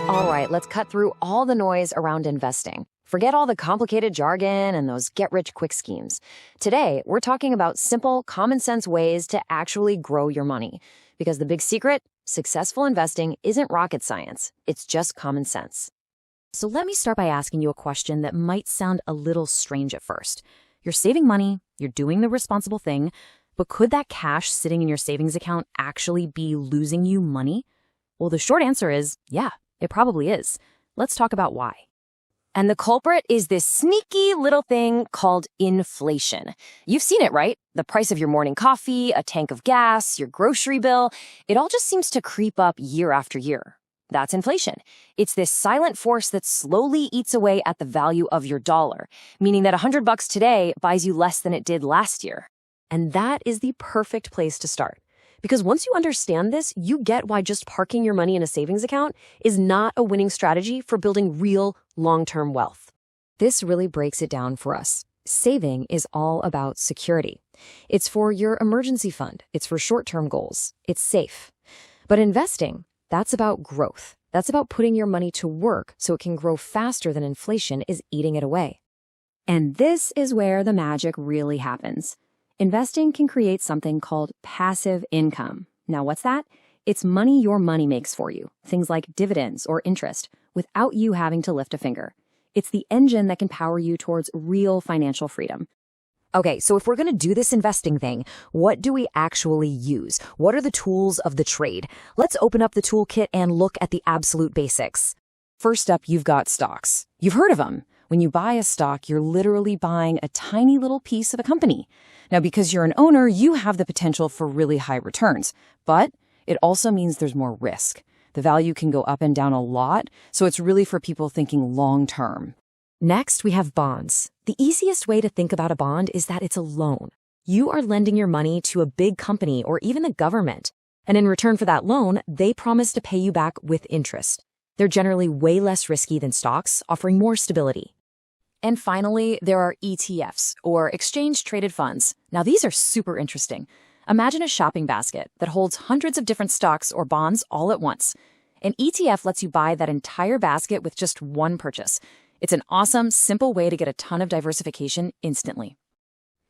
All right, let's cut through all the noise around investing. Forget all the complicated jargon and those get-rich-quick schemes. Today, we're talking about simple, common-sense ways to actually grow your money. Because the big secret, successful investing isn't rocket science. It's just common sense. So let me start by asking you a question that might sound a little strange at first. You're saving money, you're doing the responsible thing, but could that cash sitting in your savings account actually be losing you money? Well, the short answer is, yeah, it probably is. Let's talk about why. And the culprit is this sneaky little thing called inflation. You've seen it, right? The price of your morning coffee, a tank of gas, your grocery bill, it all just seems to creep up year after year. That's inflation. It's this silent force that slowly eats away at the value of your dollar, meaning that $100 today buys you less than it did last year. And that is the perfect place to start. Because once you understand this, you get why just parking your money in a savings account is not a winning strategy for building real long-term wealth. This really breaks it down for us. Saving is all about security. It's for your emergency fund. It's for short-term goals. It's safe. But investing, that's about growth. That's about putting your money to work so it can grow faster than inflation is eating it away. And this is where the magic really happens. Investing can create something called passive income. Now, what's that? It's money your money makes for you, things like dividends or interest, without you having to lift a finger. It's the engine that can power you towards real financial freedom. Okay, so if we're going to do this investing thing, what do we actually use? What are the tools of the trade? Let's open up the toolkit and look at the absolute basics. First up, you've got stocks. You've heard of them. When you buy a stock, you're literally buying a tiny little piece of a company. Now, because you're an owner, you have the potential for really high returns, but it also means there's more risk. The value can go up and down a lot, so it's really for people thinking long-term. Next, we have bonds. The easiest way to think about a bond is that it's a loan. You are lending your money to a big company or even the government, and in return for that loan, they promise to pay you back with interest. They're generally way less risky than stocks, offering more stability. And finally, there are ETFs, or exchange-traded funds. Now, these are super interesting. Imagine a shopping basket that holds hundreds of different stocks or bonds all at once. An ETF lets you buy that entire basket with just one purchase. It's an awesome, simple way to get a ton of diversification instantly.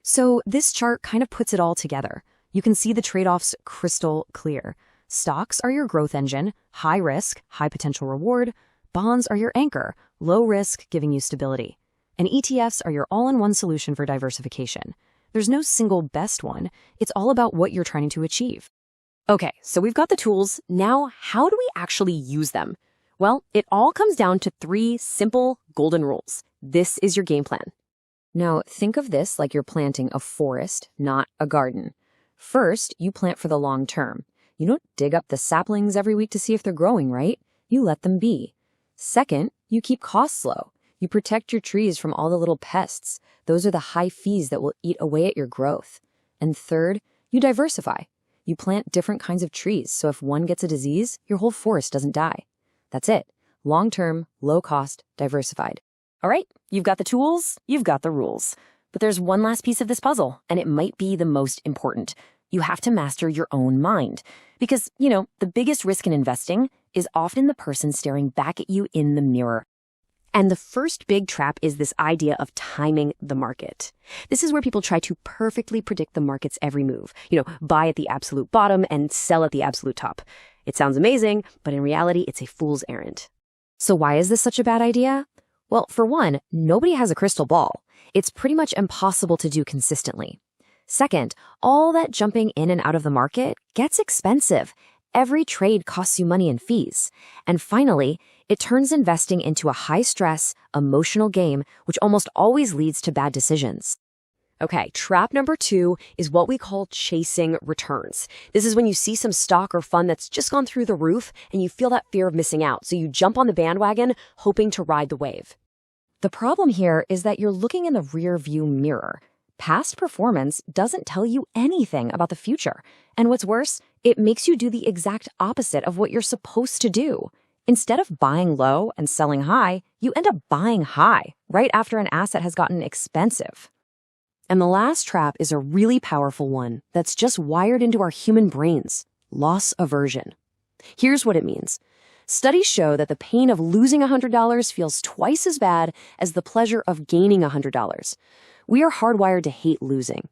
So this chart kind of puts it all together. You can see the trade-offs crystal clear. Stocks are your growth engine, high risk, high potential reward. Bonds are your anchor, low risk, giving you stability. And ETFs are your all-in-one solution for diversification. There's no single best one. It's all about what you're trying to achieve. Okay, so we've got the tools. Now, how do we actually use them? Well, it all comes down to 3 simple golden rules. This is your game plan. Now, think of this like you're planting a forest, not a garden. First, you plant for the long term. You don't dig up the saplings every week to see if they're growing, right? You let them be. Second, you keep costs low. You protect your trees from all the little pests. Those are the high fees that will eat away at your growth. And third, you diversify. You plant different kinds of trees, so if one gets a disease, your whole forest doesn't die. That's it. Long-term, low-cost, diversified. All right, you've got the tools, you've got the rules. But there's one last piece of this puzzle, and it might be the most important. You have to master your own mind. Because, the biggest risk in investing is often the person staring back at you in the mirror. And the first big trap is this idea of timing the market. This is where people try to perfectly predict the market's every move. Buy at the absolute bottom and sell at the absolute top. It sounds amazing, but in reality, it's a fool's errand. So why is this such a bad idea? Well, for one, nobody has a crystal ball. It's pretty much impossible to do consistently. Second, all that jumping in and out of the market gets expensive. Every trade costs you money and fees. And finally, it turns investing into a high-stress, emotional game, which almost always leads to bad decisions. Okay, trap number 2 is what we call chasing returns. This is when you see some stock or fund that's just gone through the roof and you feel that fear of missing out, so you jump on the bandwagon hoping to ride the wave. The problem here is that you're looking in the rear-view mirror. Past performance doesn't tell you anything about the future. And what's worse, it makes you do the exact opposite of what you're supposed to do. Instead of buying low and selling high, you end up buying high right after an asset has gotten expensive. And the last trap is a really powerful one that's just wired into our human brains: loss aversion. Here's what it means. Studies show that the pain of losing $100 feels twice as bad as the pleasure of gaining $100. We are hardwired to hate losing.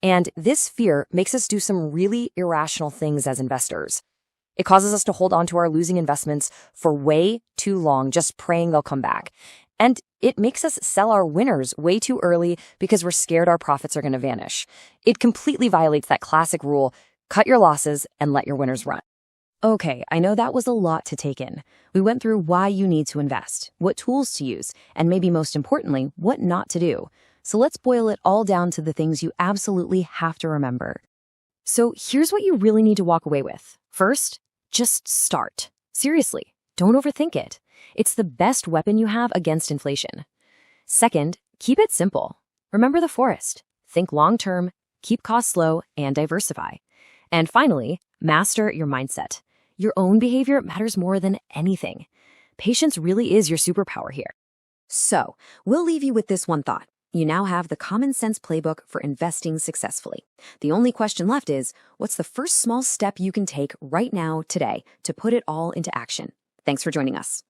And this fear makes us do some really irrational things as investors. It causes us to hold on to our losing investments for way too long, just praying they'll come back. And it makes us sell our winners way too early because we're scared our profits are going to vanish. It completely violates that classic rule, cut your losses and let your winners run. Okay, I know that was a lot to take in. We went through why you need to invest, what tools to use, and maybe most importantly, what not to do. So let's boil it all down to the things you absolutely have to remember. So here's what you really need to walk away with. First, just start. Seriously, don't overthink it. It's the best weapon you have against inflation. Second, keep it simple. Remember the forest. Think long-term, keep costs low, and diversify. And finally, master your mindset. Your own behavior matters more than anything. Patience really is your superpower here. So, we'll leave you with this one thought. You now have the common sense playbook for investing successfully. The only question left is, what's the first small step you can take right now, today, to put it all into action? Thanks for joining us.